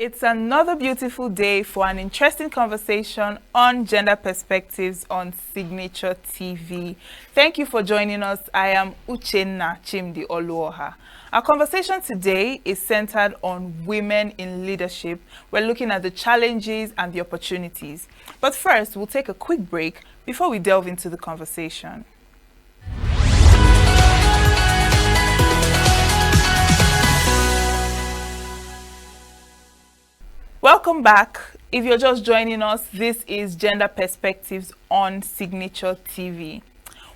It's another beautiful day for an interesting conversation on gender perspectives on Signature TV. Thank you for joining us. I am Uchenna Chimdi Oluoha. Our conversation today is centered on women in leadership. We're looking at the challenges and the opportunities. But first, we'll take a quick break before we delve into the conversation. Welcome back. If you're just joining us, this is Gender Perspectives on Signature TV.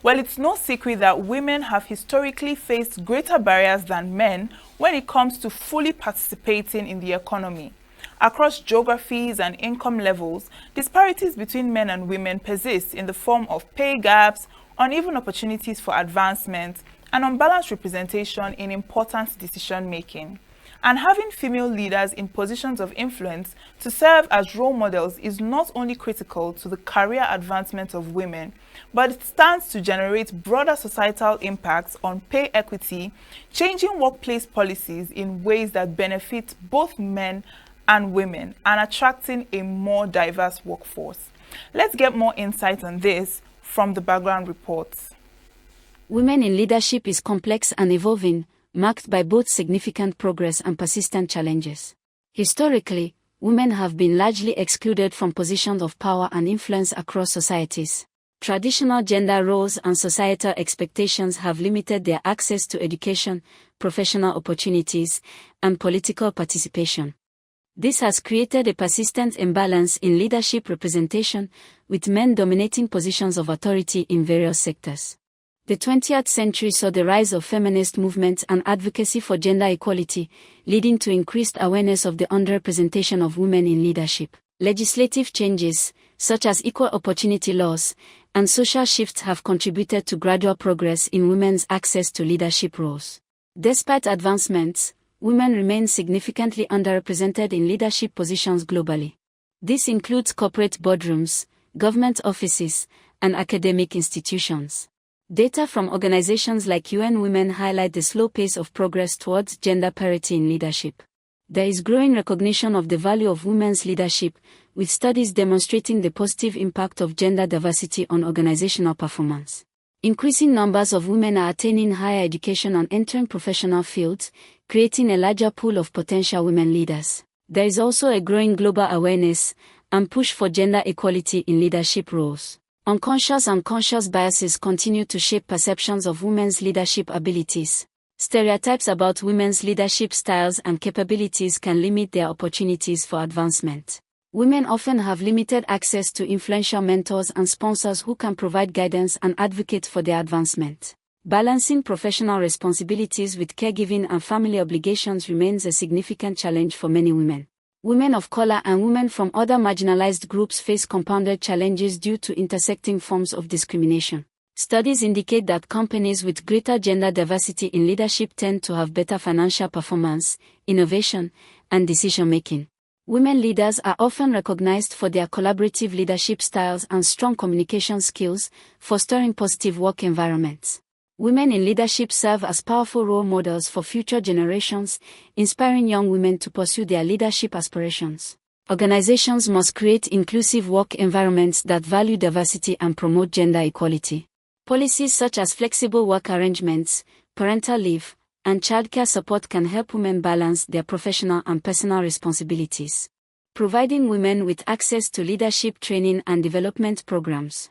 Well, it's no secret that women have historically faced greater barriers than men when it comes to fully participating in the economy. Across geographies and income levels, disparities between men and women persist in the form of pay gaps, uneven opportunities for advancement, and unbalanced representation in important decision-making. And having female leaders in positions of influence to serve as role models is not only critical to the career advancement of women, but it stands to generate broader societal impacts on pay equity, changing workplace policies in ways that benefit both men and women, and attracting a more diverse workforce. Let's get more insight on this from the background reports. Women in leadership is complex and evolving, marked by both significant progress and persistent challenges. Historically, women have been largely excluded from positions of power and influence across societies. Traditional gender roles and societal expectations have limited their access to education, professional opportunities, and political participation. This has created a persistent imbalance in leadership representation, with men dominating positions of authority in various sectors. The 20th century saw the rise of feminist movements and advocacy for gender equality, leading to increased awareness of the underrepresentation of women in leadership. Legislative changes, such as equal opportunity laws, and social shifts have contributed to gradual progress in women's access to leadership roles. Despite advancements, women remain significantly underrepresented in leadership positions globally. This includes corporate boardrooms, government offices, and academic institutions. Data from organizations like UN Women highlight the slow pace of progress towards gender parity in leadership. There is growing recognition of the value of women's leadership, with studies demonstrating the positive impact of gender diversity on organizational performance. Increasing numbers of women are attaining higher education and entering professional fields, creating a larger pool of potential women leaders. There is also a growing global awareness and push for gender equality in leadership roles. Unconscious and conscious biases continue to shape perceptions of women's leadership abilities. Stereotypes about women's leadership styles and capabilities can limit their opportunities for advancement. Women often have limited access to influential mentors and sponsors who can provide guidance and advocate for their advancement. Balancing professional responsibilities with caregiving and family obligations remains a significant challenge for many women. Women of color and women from other marginalized groups face compounded challenges due to intersecting forms of discrimination. Studies indicate that companies with greater gender diversity in leadership tend to have better financial performance, innovation, and decision-making. Women leaders are often recognized for their collaborative leadership styles and strong communication skills, fostering positive work environments. Women in leadership serve as powerful role models for future generations, inspiring young women to pursue their leadership aspirations. Organizations must create inclusive work environments that value diversity and promote gender equality. Policies such as flexible work arrangements, parental leave, and childcare support can help women balance their professional and personal responsibilities, providing women with access to leadership training and development programs.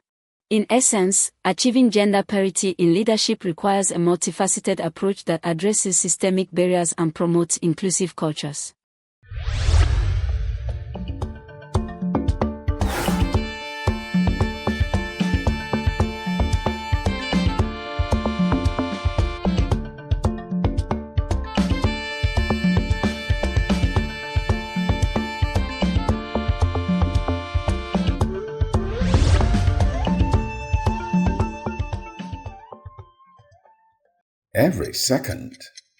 In essence, achieving gender parity in leadership requires a multifaceted approach that addresses systemic barriers and promotes inclusive cultures. Every second,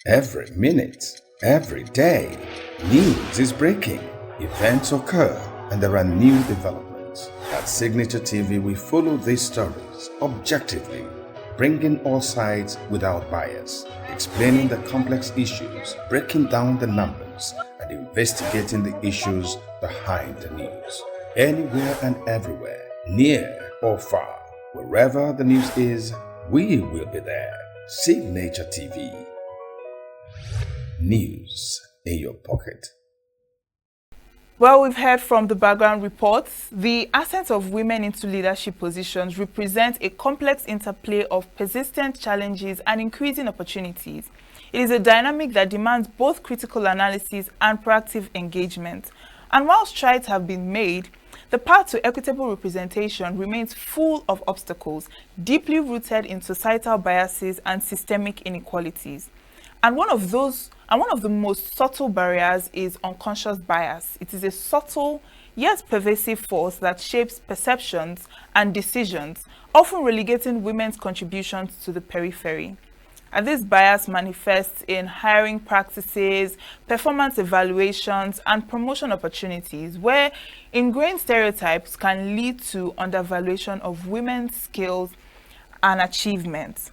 every minute, every day, news is breaking, events occur, and there are new developments. At Signature TV, we follow these stories objectively, bringing all sides without bias, explaining the complex issues, breaking down the numbers, news and investigating the issues behind the news. Anywhere and everywhere, near or far, wherever the news is, we will be there. Signature TV. News in your pocket. Well, we've heard from the background reports. The ascent of women into leadership positions represents a complex interplay of persistent challenges and increasing opportunities. It is a dynamic that demands both critical analysis and proactive engagement. And while strides have been made, the path to equitable representation remains full of obstacles, deeply rooted in societal biases and systemic inequalities. And one of the most subtle barriers is unconscious bias. It is a subtle yet pervasive force that shapes perceptions and decisions, often relegating women's contributions to the periphery. And this bias manifests in hiring practices, performance evaluations, and promotion opportunities, where ingrained stereotypes can lead to undervaluation of women's skills and achievements.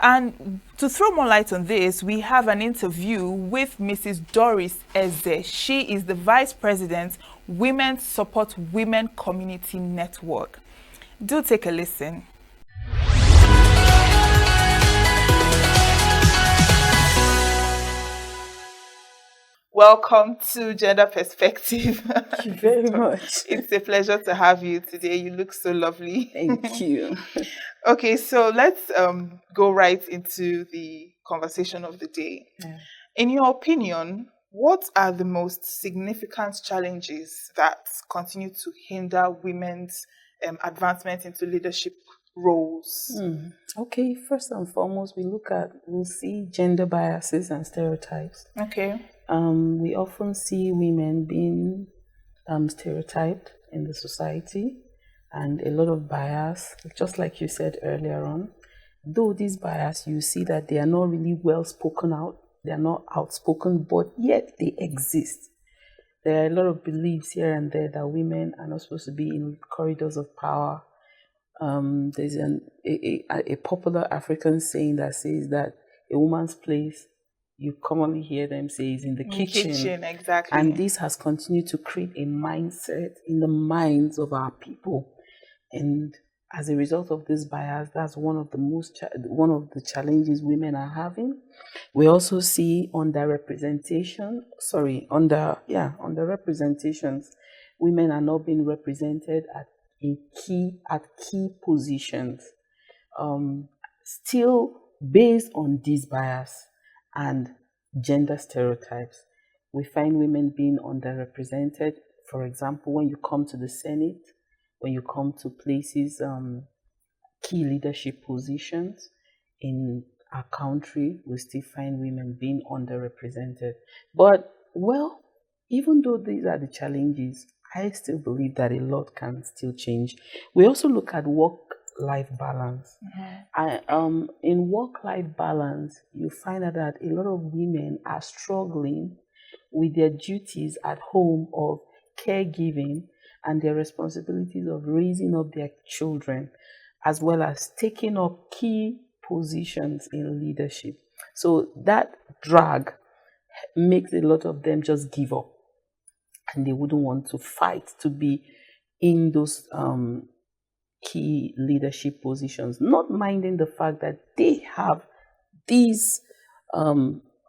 And to throw more light on this, we have an interview with Mrs. Doris Eze. She is the Vice President, Women Support Women Community Network. Do take a listen. Welcome to Gender Perspective. Thank you very much. It's a pleasure to have you today. You look so lovely. Thank you. Okay, so let's go right into the conversation of the day. Yeah. In your opinion, what are the most significant challenges that continue to hinder women's advancement into leadership roles? Okay, first and foremost, we'll see gender biases and stereotypes. Okay. We often see women being stereotyped in the society, and a lot of bias, just like you said earlier on. Though this bias, you see that they are not really well spoken out, they are not outspoken, but yet they exist. There are a lot of beliefs here and there that women are not supposed to be in corridors of power. There's a popular African saying that says that a woman's place, you commonly hear them say, is in the kitchen. Exactly. And this has continued to create a mindset in the minds of our people. And as a result of this bias, that's one of the challenges women are having. We also see underrepresentations. Women are not being represented at key positions. Still based on this bias and gender stereotypes, we find women being underrepresented. For example, when you come to the Senate, when you come to places, key leadership positions in our country, we still find women being underrepresented. But, well, even though these are the challenges, I still believe that a lot can still change. We also look at work-life balance. In work-life balance, you find out that a lot of women are struggling with their duties at home of caregiving and their responsibilities of raising up their children, as well as taking up key positions in leadership. So that drag makes a lot of them just give up, and they wouldn't want to fight to be in those key leadership positions, not minding the fact that they have these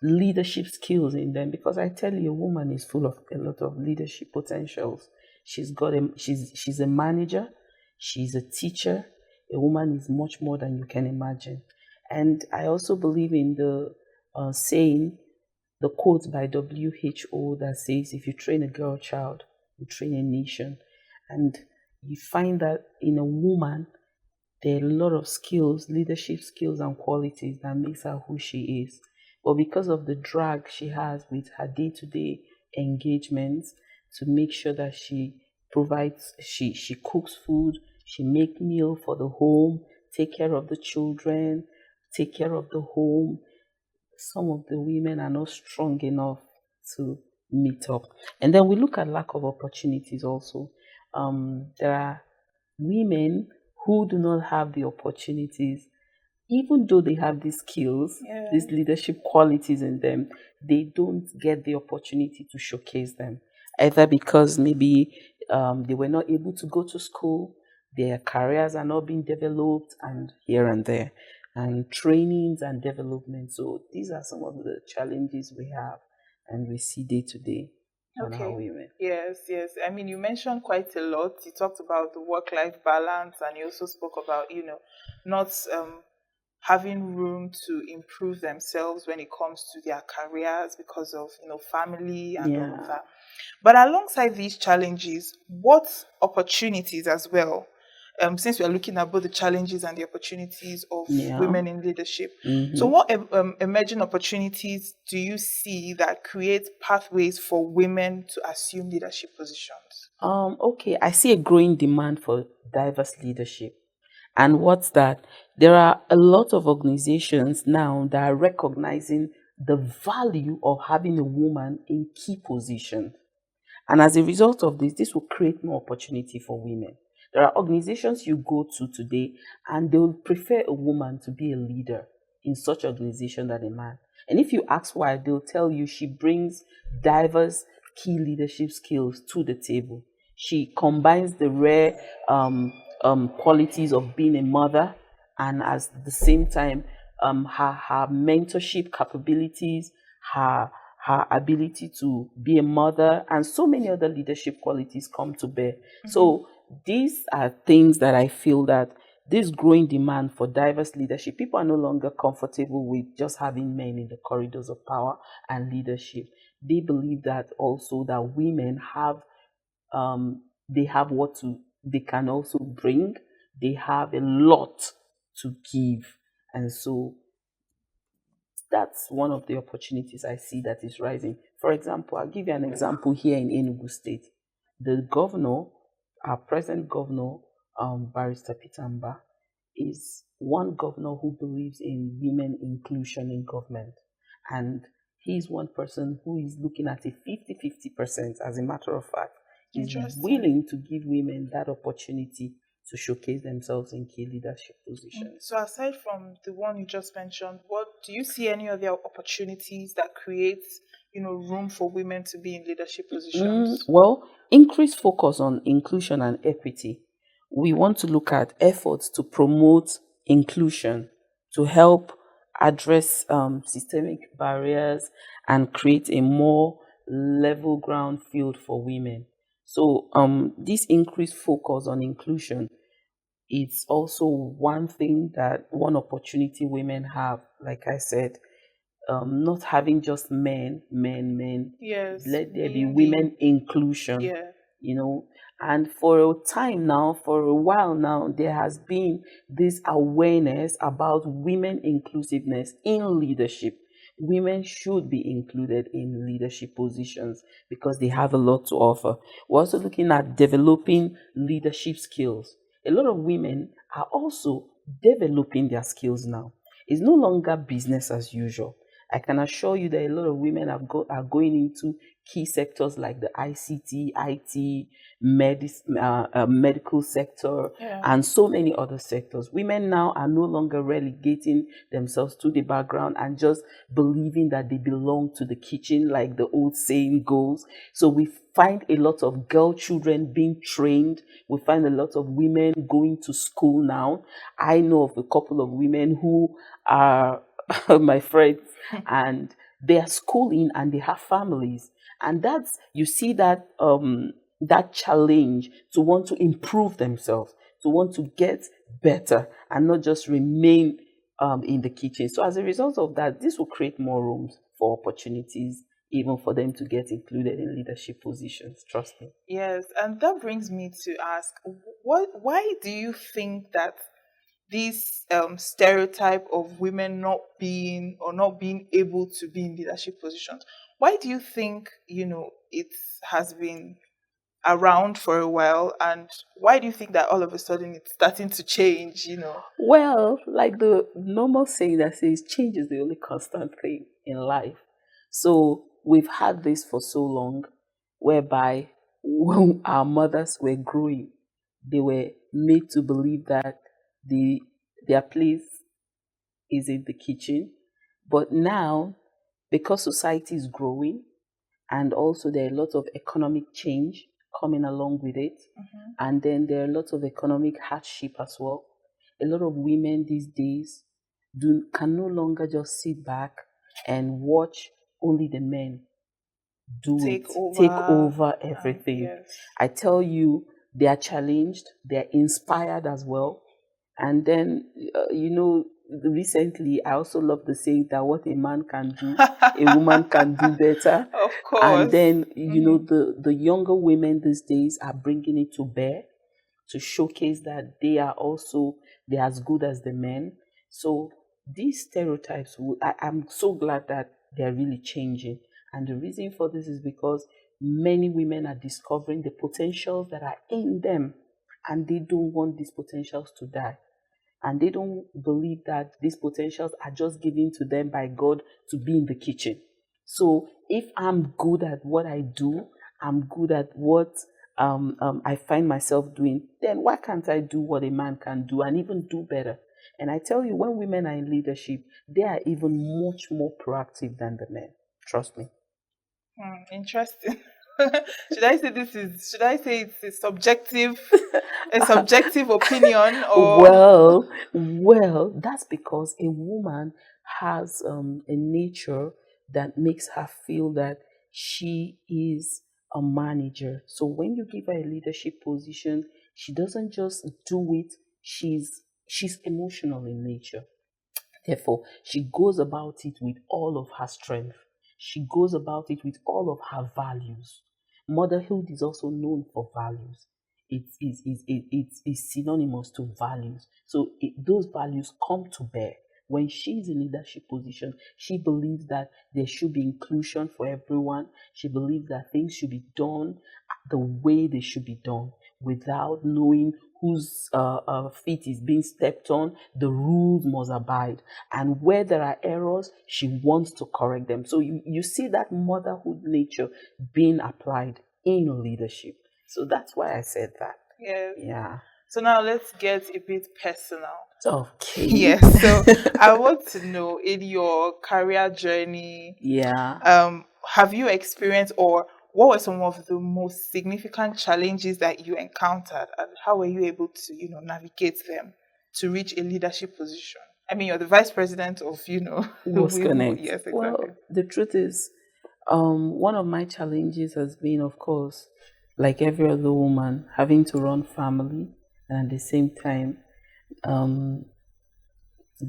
leadership skills in them. Because I tell you, a woman is full of a lot of leadership potentials. She's a manager, she's a teacher. A woman is much more than you can imagine. And I also believe in the saying, the quote by WHO that says, if you train a girl child, you train a nation. And you find that in a woman, there are a lot of skills, leadership skills and qualities that makes her who she is. But because of the drag she has with her day-to-day engagements, to make sure that she provides, she cooks food, she makes meal for the home, take care of the children, take care of the home, some of the women are not strong enough to meet up. And then we look at lack of opportunities also. There are women who do not have the opportunities even though they have these skills, Yeah. these leadership qualities in them, they don't get the opportunity to showcase them. Either because maybe they were not able to go to school, their careers are not being developed, and here and there, and trainings and development. So these are some of the challenges we have and we see day to day on our Okay. women. Yes, yes. I mean, you mentioned quite a lot. You talked about the work-life balance, and you also spoke about, not having room to improve themselves when it comes to their careers because of, family and all of Yeah, that. But alongside these challenges, what opportunities as well? Since we are looking at both the challenges and the opportunities of yeah. women in leadership, so Mm-hmm. what emerging opportunities do you see that create pathways for women to assume leadership positions? Okay, I see a growing demand for diverse leadership. And what's that? There are a lot of organizations now that are recognizing the value of having a woman in key positions. And as a result of this, this will create more opportunity for women. There are organizations you go to today, and they will prefer a woman to be a leader in such organization than a man. And if you ask why, they'll tell you she brings diverse key leadership skills to the table. She combines the rare qualities of being a mother, and at the same time, her mentorship capabilities, her her ability to be a mother, and so many other leadership qualities come to bear. So these are things that I feel that this growing demand for diverse leadership, people are no longer comfortable with just having men in the corridors of power and leadership. They believe that also that women have they have what to they can also bring. They have a lot to give, and so that's one of the opportunities I see that is rising. For example, I'll give you an example here in Enugu State. The governor, our present governor, Barrister Pitamba, is one governor who believes in women inclusion in government. And he's one person who is looking at a 50-50%. As a matter of fact, he's Interesting. willing to give women that opportunity to showcase themselves in key leadership positions. So aside from the one you just mentioned, what do you see any other opportunities that create, room for women to be in leadership positions? Well, increased focus on inclusion and equity. We want to look at efforts to promote inclusion, to help address systemic barriers and create a more level ground field for women. So, this increased focus on inclusion, it's also one opportunity women have, like I said, not having just men. Yes, Let there be being the women inclusion, yeah. you know. And for a time now, for a while now, there has been this awareness about women inclusiveness in leadership. Women should be included in leadership positions because they have a lot to offer. We're also looking at developing leadership skills. A lot of women are also developing their skills now. It's no longer business as usual. I can assure you that a lot of women are going into key sectors like the ICT, IT, medical sector, Yeah. and so many other sectors. Women now are no longer relegating themselves to the background and just believing that they belong to the kitchen, like the old saying goes. So we find a lot of girl children being trained. We find a lot of women going to school now. I know of a couple of women who are my friends, and they are schooling and they have families, and that's you see that challenge to want to improve themselves, to want to get better and not just remain in the kitchen. So as a result of that, this will create more rooms for opportunities, even for them to get included in leadership positions. Trust me. Yes, and that brings me to ask, why do you think that this stereotype of women not being or not being able to be in leadership positions, why do you think, it has been around for a while, and why do you think that all of a sudden it's starting to change? Well, like the normal saying that says change is the only constant thing in life. So we've had this for so long, whereby when our mothers were growing, they were made to believe that the their place is in the kitchen. But now, because society is growing, and also there are a lot of economic change coming along with it, and then there are a lot of economic hardship as well. A lot of women these days can no longer just sit back and watch only the men take over everything. Yes. I tell you, they are challenged, they are inspired as well. And then, recently I also love the saying that what a man can do, a woman can do better. Of course. And then, the younger women these days are bringing it to bear to showcase that they're as good as the men. So these stereotypes, I'm so glad that they're really changing. And the reason for this is because many women are discovering the potentials that are in them, and they don't want these potentials to die. And they don't believe that these potentials are just given to them by God to be in the kitchen. So if I'm good at what I do, I'm good at what I find myself doing, then why can't I do what a man can do and even do better? And I tell you, when women are in leadership, they are even much more proactive than the men. Trust me. Interesting. Should I say it's a subjective opinion, or well, that's because a woman has a nature that makes her feel that she is a manager. So when you give her a leadership position, she doesn't just do it, she's emotional in nature. Therefore, she goes about it with all of her strength. She goes about it with all of her values. Motherhood is also known for values. It's synonymous to values. So those values come to bear. When she's in leadership position, she believes that there should be inclusion for everyone. She believes that things should be done the way they should be done without knowing whose feet is being stepped on. The rules must abide. And where there are errors, she wants to correct them. So you see that motherhood nature being applied in leadership. So that's why I said that. Yes. Yeah. So now let's get a bit personal. Okay. Yes. So I want to know, in your career journey, have you experienced, or what were some of the most significant challenges that you encountered, and how were you able to, navigate them to reach a leadership position? I mean, you're the vice president of, Connect. Yes, exactly. Well, the truth is, one of my challenges has been, of course, like every other woman, having to run family and at the same time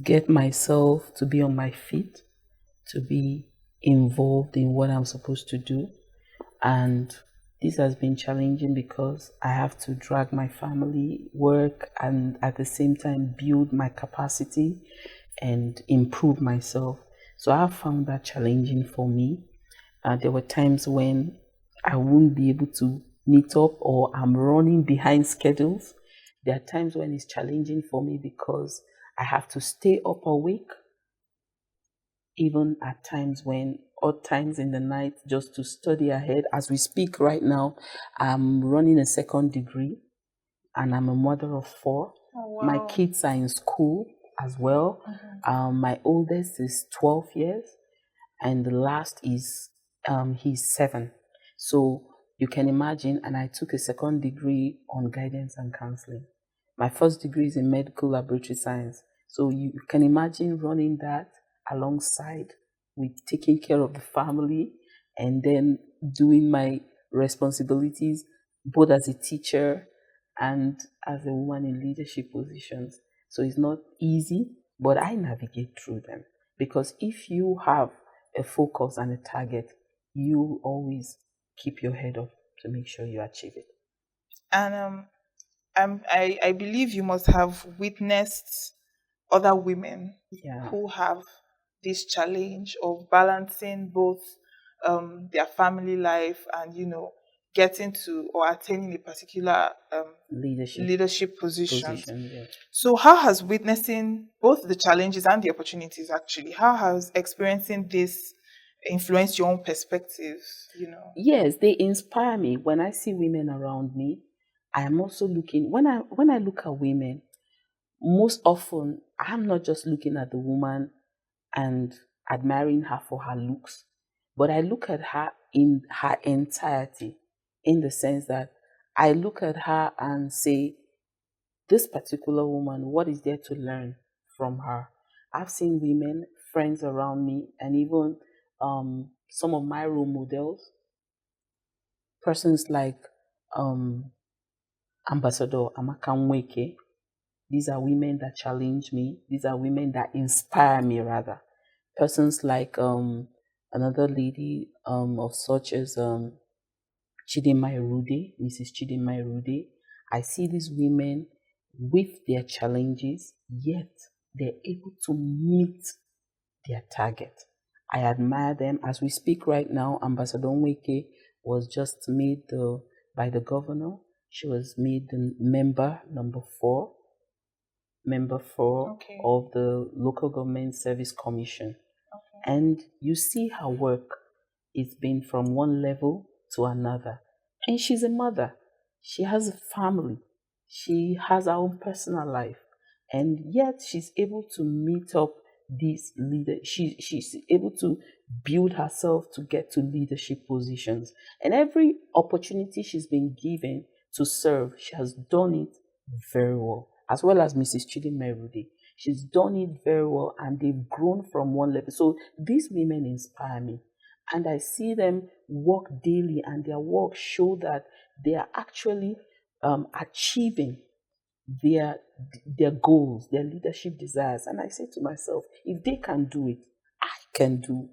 get myself to be on my feet, to be involved in what I'm supposed to do. And this has been challenging because I have to drag my family, work, and at the same time build my capacity and improve myself. So I have found that challenging for me. There were times when I wouldn't be able to meet up, or I'm running behind schedules. There are times when it's challenging for me because I have to stay up awake, even at times when odd times in the night, just to study ahead. As we speak right now, I'm running a second degree and I'm a mother of 4. Oh, wow. My kids are in school as well. My oldest is 12 years and the last is he's 7. So you can imagine, and I took a second degree on guidance and counseling. My first degree is in medical laboratory science. So you can imagine running that alongside with taking care of the family and then doing my responsibilities both as a teacher and as a woman in leadership positions. So it's not easy, but I navigate through them, because if you have a focus and a target, you always keep your head up to make sure you achieve it. And I believe you must have witnessed other women who have this challenge of balancing both their family life and, getting to or attaining a particular leadership position. So how has witnessing both the challenges and the opportunities, actually, how has experiencing this influenced your own perspective? Yes, they inspire me. When I see women around me, I am also looking, when I look at women, most often, I'm not just looking at the woman and admiring her for her looks, but I look at her in her entirety, in the sense that I look at her and say, this particular woman, what is there to learn from her? I've seen women, friends around me, and even some of my role models, persons like um, Ambassador Amaka Nweke. These are women that challenge me. These are women that inspire me, rather. Persons like another lady of such as Chidinma Erude, Mrs. Chidinma Erude. I see these women with their challenges, yet they're able to meet their target. I admire them. As we speak right now, Ambassador Nweke was just made by the governor. She was made the number four Okay. of the Local Government Service Commission. Okay. And you see her work is been from one level to another. And she's a mother. She has a family. She has her own personal life. And yet she's able to meet up these leaders. She's able to build herself to get to leadership positions. And every opportunity she's been given to serve, she has done it very well. As well as Mrs. Chidinma Erude. She's done it very well, and they've grown from one level. So these women inspire me. And I see them work daily, and their work show that they are actually achieving their goals, their leadership desires. And I say to myself, if they can do it, I can do.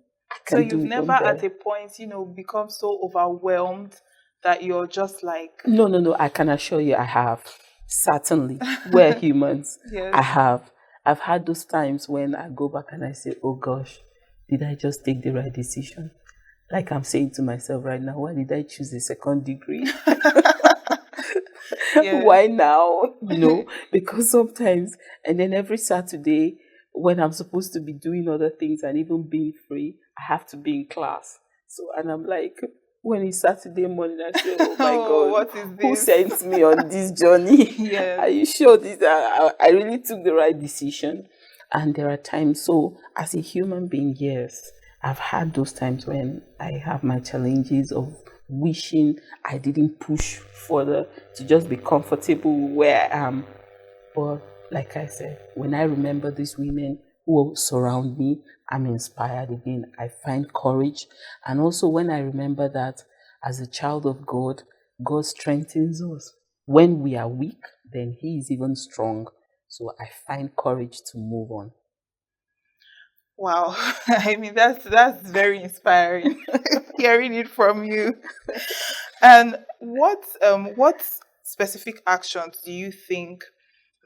So you've never at a point, become so overwhelmed that you're just like... No. I can assure you I have. Certainly. We're humans. Yes. I have. I've had those times when I go back and I say, oh gosh, did I just take the right decision? Like I'm saying to myself right now, why did I choose a second degree? Yes. Why now? Because sometimes, and then every Saturday, when I'm supposed to be doing other things and even being free, I have to be in class. So, and I'm like, when it's Saturday morning, I say, oh my God, what is this? who sent me on this journey? Yes. Are you sure I really took the right decision? And there are times, so as a human being, yes, I've had those times when I have my challenges of wishing I didn't push further to just be comfortable where I am. But like I said, when I remember these women who surround me, I'm inspired again. I find courage. And also when I remember that as a child of God, God strengthens us. When we are weak, then He is even strong. So I find courage to move on. Wow. I mean, that's very inspiring hearing it from you. And what specific actions do you think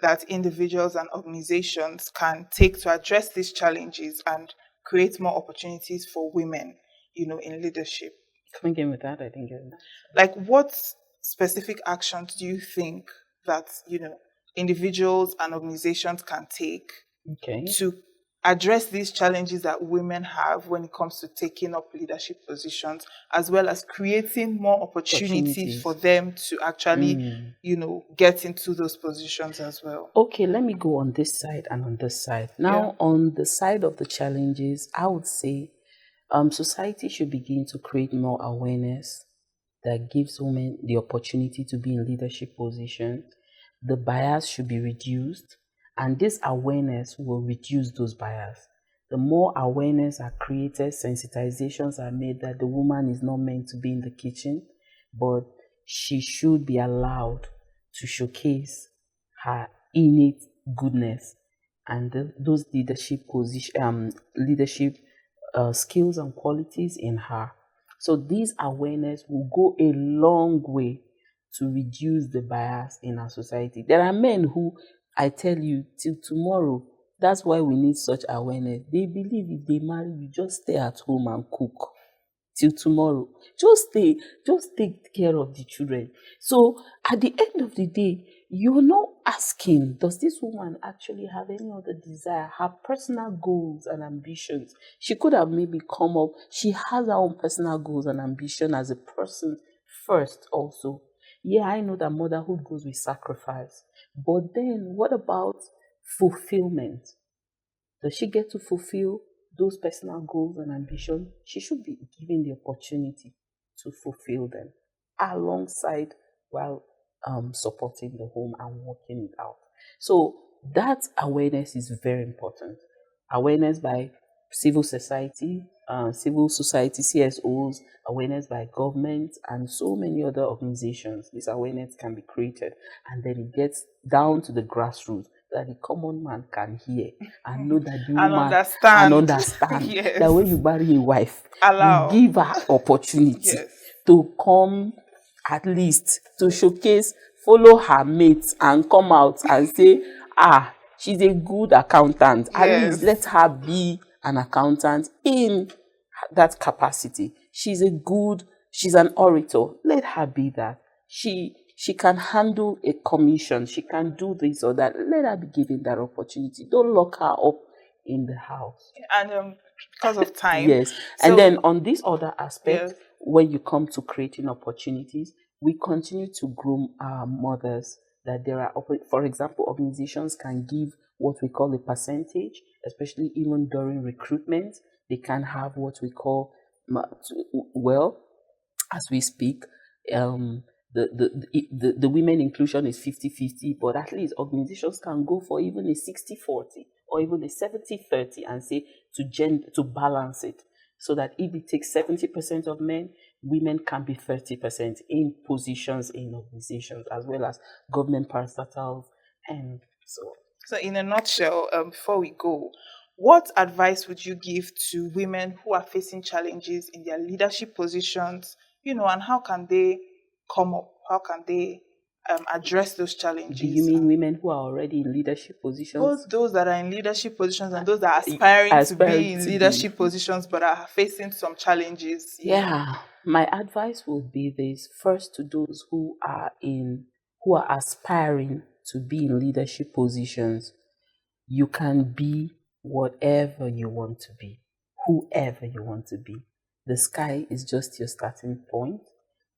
that individuals and organizations can take to address these challenges and create more opportunities for women, in leadership? Come again with that, I didn't get that. Like, what specific actions do you think that, individuals and organizations can take to address these challenges that women have when it comes to taking up leadership positions, as well as creating more opportunities for them to actually, get into those positions as well? Okay, let me go on this side and on this side. Now, on the side of the challenges, I would say society should begin to create more awareness that gives women the opportunity to be in leadership positions. The bias should be reduced, and this awareness will reduce those bias. The more awareness are created, sensitizations are made that the woman is not meant to be in the kitchen, but she should be allowed to showcase her innate goodness and those leadership skills and qualities in her. So this awareness will go a long way to reduce the bias in our society. There are men who, I tell you, till tomorrow, that's why we need such awareness. They believe if they marry you, just stay at home and cook till tomorrow. Just take care of the children. So at the end of the day, you're not asking, does this woman actually have any other desire, her personal goals and ambitions? She could have maybe come up, she has her own personal goals and ambition as a person first also. Yeah, I know that motherhood goes with sacrifice. But then what about fulfillment. Does she get to fulfill those personal goals and ambitions? She should be given the opportunity to fulfill them alongside while supporting the home and working it out. So that awareness is very important. Awareness by civil society, CSOs, awareness by government, and so many other organizations. This awareness can be created, and then it gets down to the grassroots that the common man can hear and know that the And woman understand. Yes. that when you marry a wife, Allow. you give her opportunity Yes. to come, at least to showcase, follow her mates and come out and say, she's a good accountant. At Yes. least let her be an accountant in that capacity. She's an orator. Let her be that. She can handle a commission. She can do this or that. Let her be given that opportunity. Don't lock her up in the house. And because of time. Yes. And then on this other aspect, Yes. when you come to creating opportunities, we continue to groom our mothers. That there are, for example, organizations can give what we call a percentage, especially even during recruitment. They can have what we call, as we speak, the women inclusion is 50-50, but at least organizations can go for even a 60-40 or even a 70-30 and say to balance it, so that if it takes 70% of men, women can be 30% in positions in organizations as well as government parastatals and so on. So in a nutshell, before we go, what advice would you give to women who are facing challenges in their leadership positions, and how can they come up? How can they address those challenges? Do you mean women who are already in leadership positions? Both those that are in leadership positions and those that are aspiring to be in leadership positions but are facing some challenges. Yeah. My advice would be this: first, to those who are aspiring to be in leadership positions, you can be whatever you want to be, whoever you want to be. The sky is just your starting point.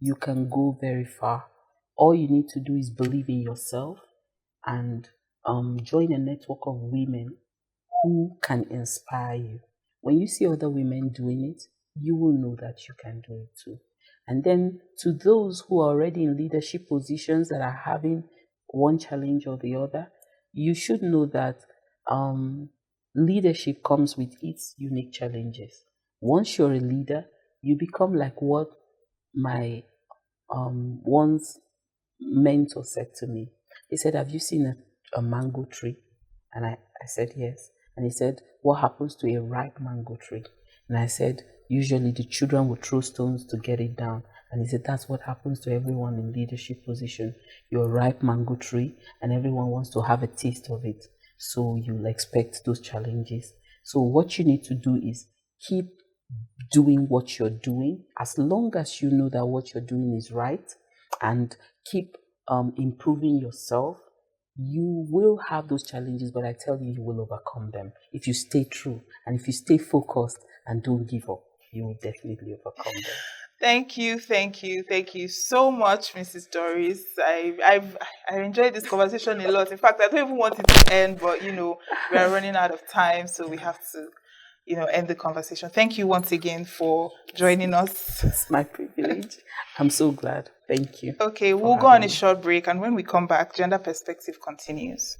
You can go very far. All you need to do is believe in yourself and join a network of women who can inspire you. When you see other women doing it, you will know that you can do it too. And then to those who are already in leadership positions that are having one challenge or the other, you should know that leadership comes with its unique challenges. Once you're a leader, you become like what my once mentor said to me. He said, "Have you seen a mango tree?" And I said, "Yes." And he said, "What happens to a ripe mango tree?" And I said, "Usually the children will throw stones to get it down." And he said, "That's what happens to everyone in leadership position. You're a ripe mango tree and everyone wants to have a taste of it. So you'll expect those challenges. So what you need to do is keep doing what you're doing, as long as you know that what you're doing is right, and keep improving yourself. You will have those challenges, but I tell you, you will overcome them if you stay true and if you stay focused and don't give up. You will definitely overcome them." Thank you so much, Mrs. Doris. I enjoyed this conversation a lot. In fact, I don't even want it to end, but we are running out of time, so we have to end the conversation. Thank you once again for joining us. It's my privilege. I'm so glad. Thank you. Okay, we'll go on a short break, and when we come back, Gender Perspective continues.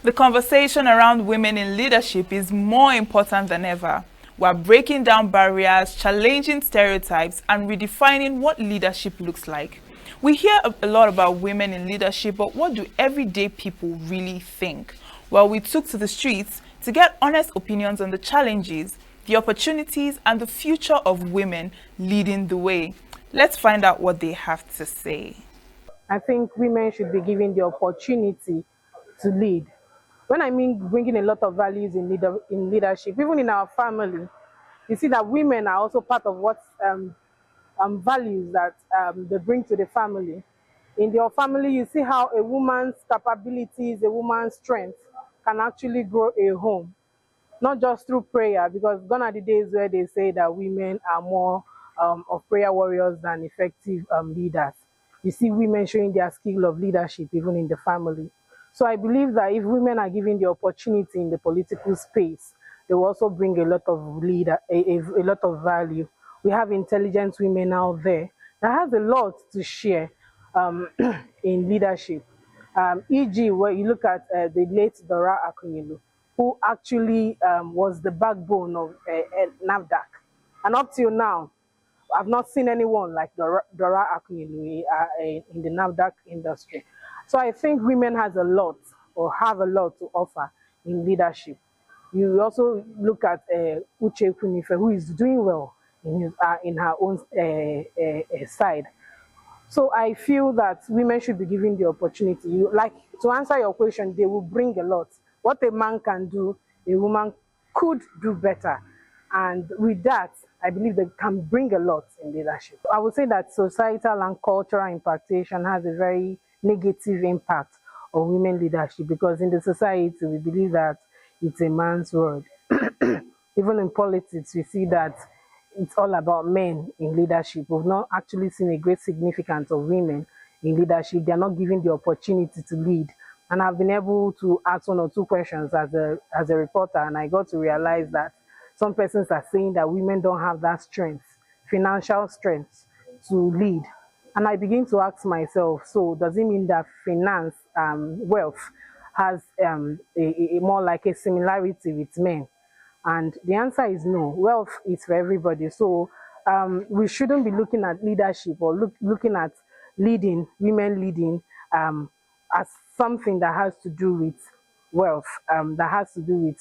The conversation around women in leadership is more important than ever. We're breaking down barriers, challenging stereotypes, and redefining what leadership looks like. We hear a lot about women in leadership, but what do everyday people really think? Well, we took to the streets to get honest opinions on the challenges the opportunities, and the future of women leading the way. Let's find out what they have to say. I think women should be given the opportunity to lead. When I mean bringing a lot of values in leadership, even in our family, you see that women are also part of what values that they bring to the family. In your family, you see how a woman's capabilities, a woman's strength can actually grow a home, not just through prayer, because gone are the days where they say that women are more of prayer warriors than effective leaders. You see women showing their skill of leadership even in the family. So I believe that if women are given the opportunity in the political space, they will also bring a lot of a lot of value. We have intelligent women out there that has a lot to share in leadership. E.g., where you look at the late Dora Akunyelu, who actually was the backbone of NAFDAC. And up till now, I've not seen anyone like Dora Akunyelu in the NAFDAC industry. So I think women has a lot or have a lot to offer in leadership. You also look at Uche Kunife, who is doing well in her own side. So I feel that women should be given the opportunity. Like, to answer your question, they will bring a lot. What a man can do, a woman could do better. And with that, I believe they can bring a lot in leadership. I would say that societal and cultural impactation has a very negative impact on women leadership, because in the society, we believe that it's a man's world. Even in politics, we see that it's all about men in leadership. We've not actually seen a great significance of women in leadership. They're not given the opportunity to lead. And I've been able to ask one or two questions as a reporter, and I got to realize that some persons are saying that women don't have that strength, financial strength, to lead. And I begin to ask myself, so does it mean that finance, wealth, has a more like a similarity with men? And the answer is no. Wealth is for everybody. So we shouldn't be looking at leadership or looking at women leading as something that has to do with wealth, that has to do with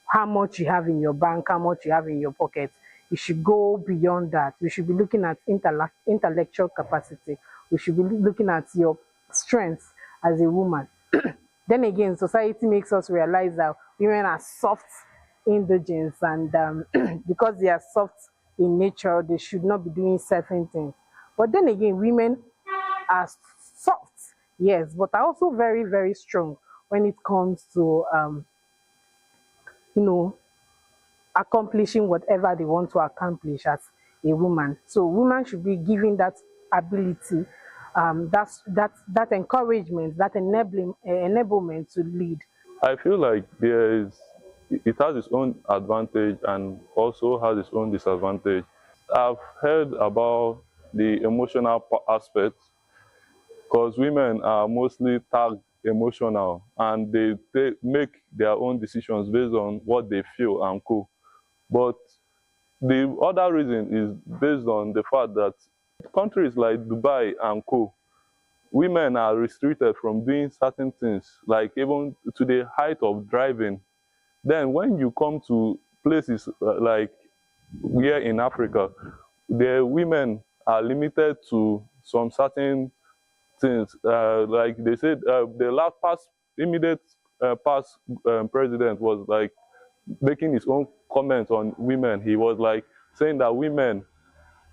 how much you have in your bank, how much you have in your pocket. We should go beyond that. We should be looking at intellectual capacity. We should be looking at your strengths as a woman. Then again, society makes us realize that women are soft indigents, and because they are soft in nature, they should not be doing certain things. But then again, women are soft, yes, but are also very, very strong when it comes to accomplishing whatever they want to accomplish as a woman. So women should be given that ability, that encouragement, that enablement to lead. I feel like it has its own advantage and also has its own disadvantage. I've heard about the emotional aspect, because women are mostly tagged emotional, and they make their own decisions based on what they feel and co. But the other reason is based on the fact that countries like Dubai and co, women are restricted from doing certain things, like even to the height of driving. Then when you come to places like here in Africa, the women are limited to some certain things. Like they said, the last immediate past president was like making his own comments on women. He was like saying that women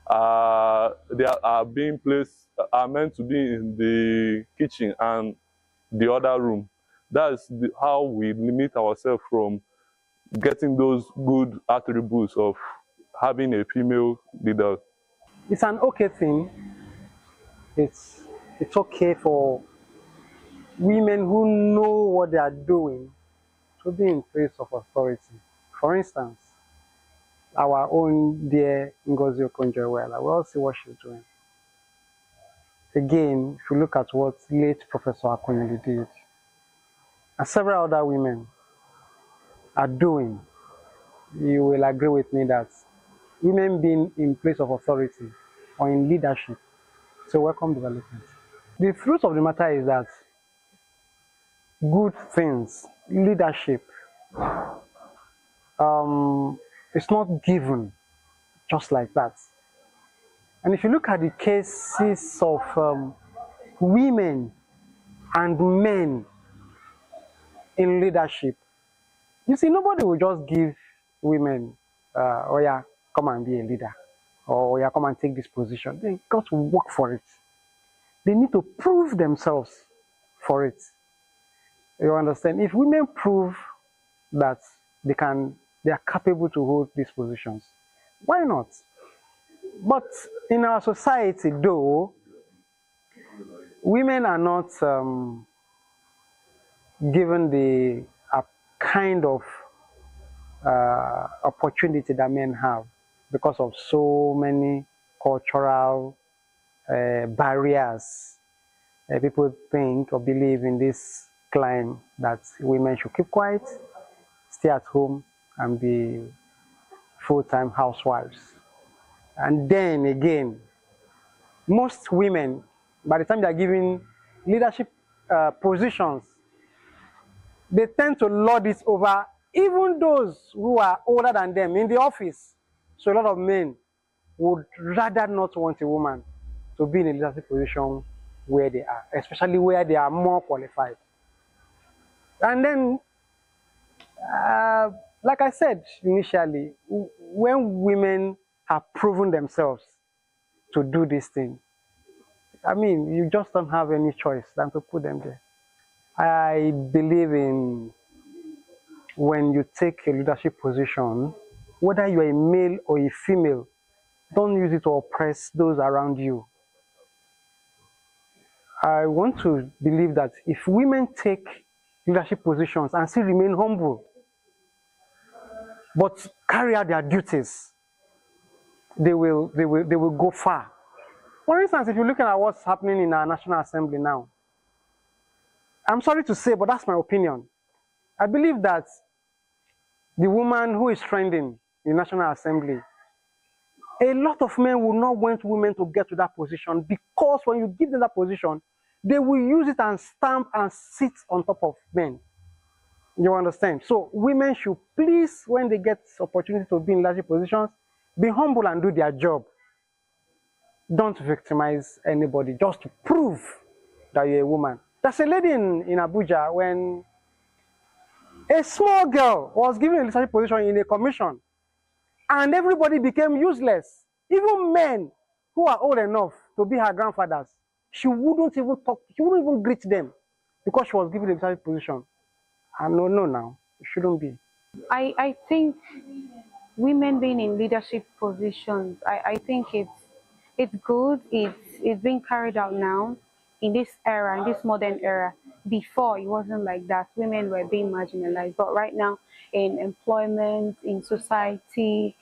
are being placed, are meant to be in the kitchen and the other room. That's how we limit ourselves from getting those good attributes of having a female leader. It's an okay thing. It's okay for women who know what they are doing to be in place of authority. For instance, our own dear Ngozi Okonjo-Iweala, we all see what she's doing. Again, if you look at what late Professor Akunyili did, and several other women are doing, you will agree with me that women being in place of authority or in leadership is a welcome development. The truth of the matter is that good things, leadership, It's not given just like that. And if you look at the cases of women and men in leadership, you see, nobody will just give women, oh yeah, come and be a leader, or oh yeah, come and take this position. They got to work for it. They need to prove themselves for it. You understand? If women prove that they are capable to hold these positions, why not? But in our society, though, women are not given the kind of opportunity that men have because of so many cultural barriers. People think or believe in this claim that women should keep quiet, stay at home, and be full-time housewives. And then again, most women, by the time they are given leadership positions, they tend to lord it over even those who are older than them in the office. So a lot of men would rather not want a woman to be in a leadership position where they are, especially where they are more qualified. And then, like I said initially, when women have proven themselves to do this thing, I mean, you just don't have any choice than to put them there. I believe in when you take a leadership position, whether you're a male or a female, don't use it to oppress those around you. I want to believe that if women take leadership positions and still remain humble, but carry out their duties, they will go far. For instance, if you're looking at what's happening in our National Assembly now, I'm sorry to say, but that's my opinion. I believe that the woman who is trending in the National Assembly, a lot of men will not want women to get to that position because when you give them that position, they will use it and stamp and sit on top of men. You understand? So women should please, when they get opportunity to be in leadership positions, be humble and do their job. Don't victimize anybody just to prove that you're a woman. There's a lady in Abuja when a small girl was given a leadership position in a commission and everybody became useless. Even men who are old enough to be her grandfathers, she wouldn't even talk, she wouldn't even greet them because she was given a leadership position. And no, now, it shouldn't be. I think women being in leadership positions, I think it's good. It's being carried out now in this era, in this modern era. Before, it wasn't like that. Women were being marginalized. But right now, in employment, in society,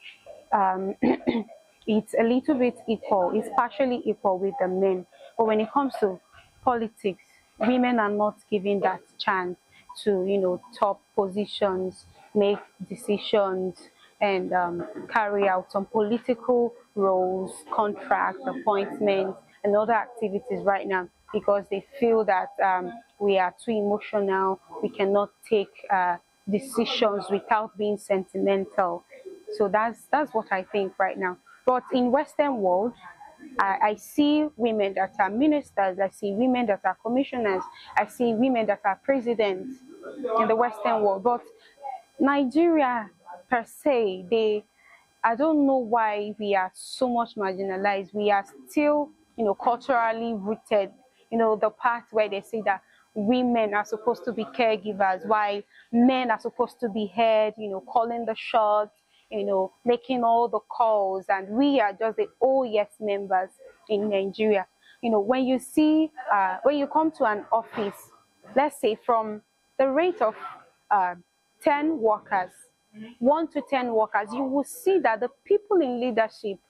it's a little bit equal. It's partially equal with the men. But when it comes to politics, women are not given that chance to, top positions, make decisions, and carry out some political roles, contracts, appointments, and other activities right now because they feel that we are too emotional, we cannot take decisions without being sentimental. So that's what I think right now. But in Western world, I see women that are ministers, I see women that are commissioners, I see women that are presidents in the Western world. But Nigeria per se, I don't know why we are so much marginalized. We are still, culturally rooted, the part where they say that women are supposed to be caregivers, while men are supposed to be head, calling the shots, making all the calls, and we are just the oh yes members in Nigeria. When you see, when you come to an office, let's say from the rate of 10 workers, 1 to 10 workers, you will see that the people in leadership,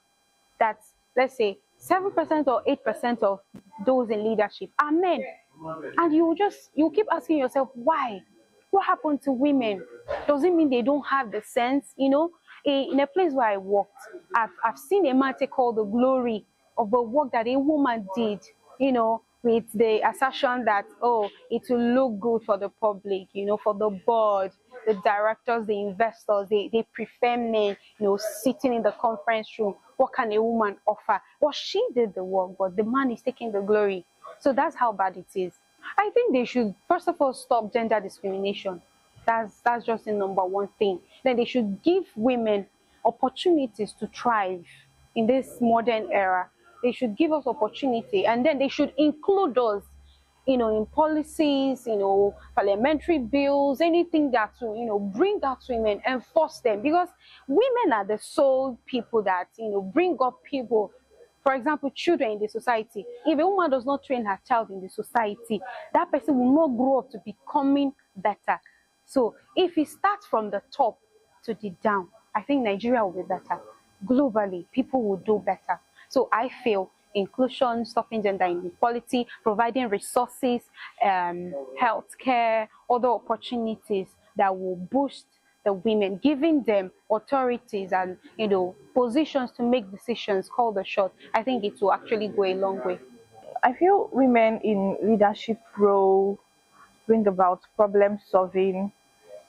that's, let's say, 7% or 8% of those in leadership are men. And you keep asking yourself, why? What happened to women? Does it mean they don't have the sense? In a place where I worked, I've seen a man take all the glory of the work that a woman did, with the assertion that, oh, it will look good for the public, for the board, the directors, the investors, they prefer men, sitting in the conference room. What can a woman offer? Well, she did the work, but the man is taking the glory. So that's how bad it is. I think they should, first of all, stop gender discrimination. That's just the number one thing. Then they should give women opportunities to thrive in this modern era. They should give us opportunity, and then they should include us, in policies, parliamentary bills, anything that will, bring out women and force them, because women are the sole people that, bring up people. For example, children in the society. If a woman does not train her child in the society, that person will not grow up to becoming better. So if it starts from the top to the down, I think Nigeria will be better. Globally, people will do better. So I feel inclusion, stopping gender inequality, providing resources, healthcare, other opportunities that will boost the women, giving them authorities and positions to make decisions, call the shot. I think it will actually go a long way. I feel women in leadership role bring about problem solving,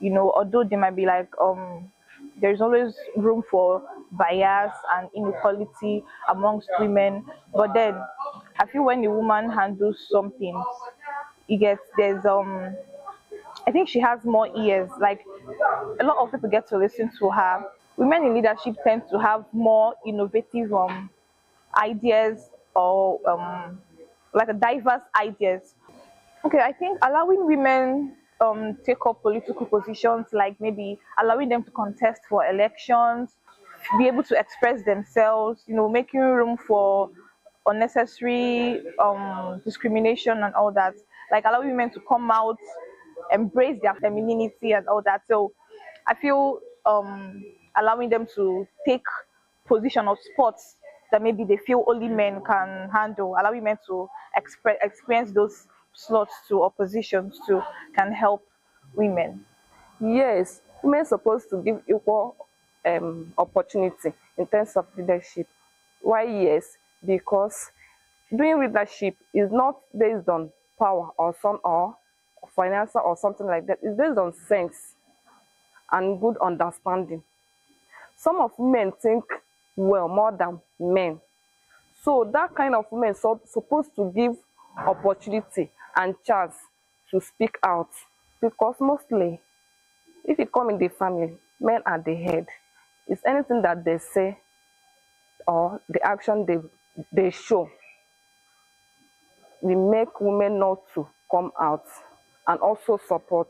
although they might be like there's always room for bias and inequality amongst women, but then I feel when a woman handles something, there's I think she has more ears. Like a lot of people get to listen to her. Women in leadership tend to have more innovative ideas, or like a diverse ideas. Okay, I think allowing women take up political positions, like maybe allowing them to contest for elections, be able to express themselves, making room for unnecessary discrimination and all that. Like allowing women to come out, embrace their femininity and all that. So I feel allowing them to take position of spots that maybe they feel only men can handle, allow women to experience those slots to oppositions to can help women. Yes, women are supposed to give equal opportunity in terms of leadership. Why yes? Because doing leadership is not based on power or financial or something like that. It's based on sense and good understanding. Some of men think well more than men. So that kind of women supposed to give opportunity and chance to speak out, because mostly if you come in the family, men are the head. It's anything that they say or the action they show, we make women not to come out and also support.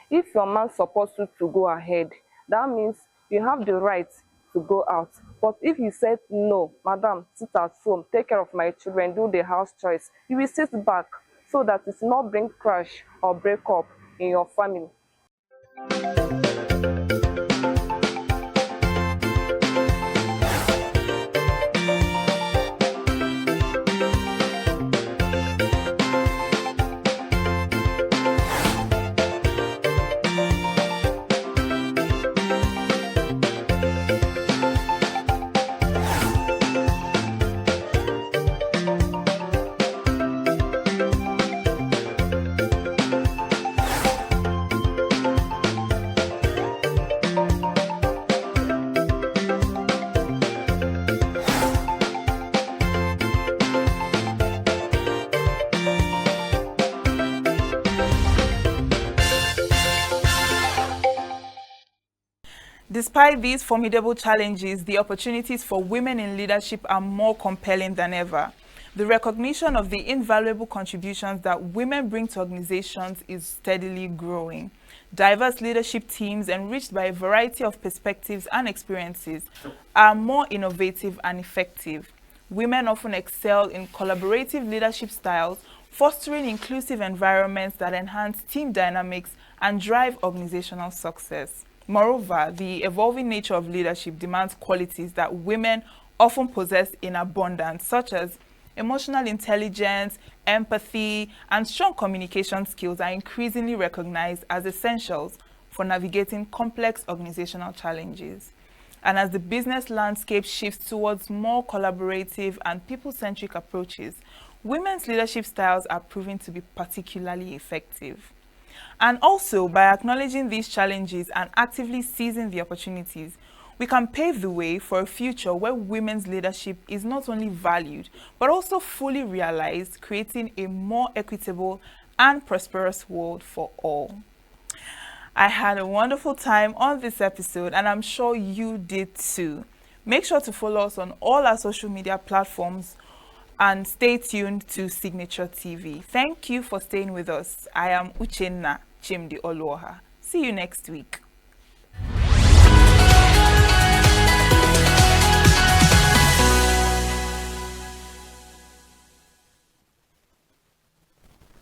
If your man supports you to go ahead, that means you have the right to go out. But if you said, no, madam, sit at home, take care of my children, do the house chores, you will sit back so that it will not bring crash or break up in your family. Despite these formidable challenges, the opportunities for women in leadership are more compelling than ever. The recognition of the invaluable contributions that women bring to organizations is steadily growing. Diverse leadership teams, enriched by a variety of perspectives and experiences, are more innovative and effective. Women often excel in collaborative leadership styles, fostering inclusive environments that enhance team dynamics and drive organizational success. Moreover, the evolving nature of leadership demands qualities that women often possess in abundance, such as emotional intelligence, empathy, and strong communication skills are increasingly recognized as essentials for navigating complex organizational challenges. And as the business landscape shifts towards more collaborative and people-centric approaches, women's leadership styles are proving to be particularly effective. And also, by acknowledging these challenges and actively seizing the opportunities, we can pave the way for a future where women's leadership is not only valued, but also fully realized, creating a more equitable and prosperous world for all. I had a wonderful time on this episode, and I'm sure you did too. Make sure to follow us on all our social media platforms and stay tuned to Signature TV. Thank you for staying with us. I am Uchenna Chimdi Oluoha. See you next week.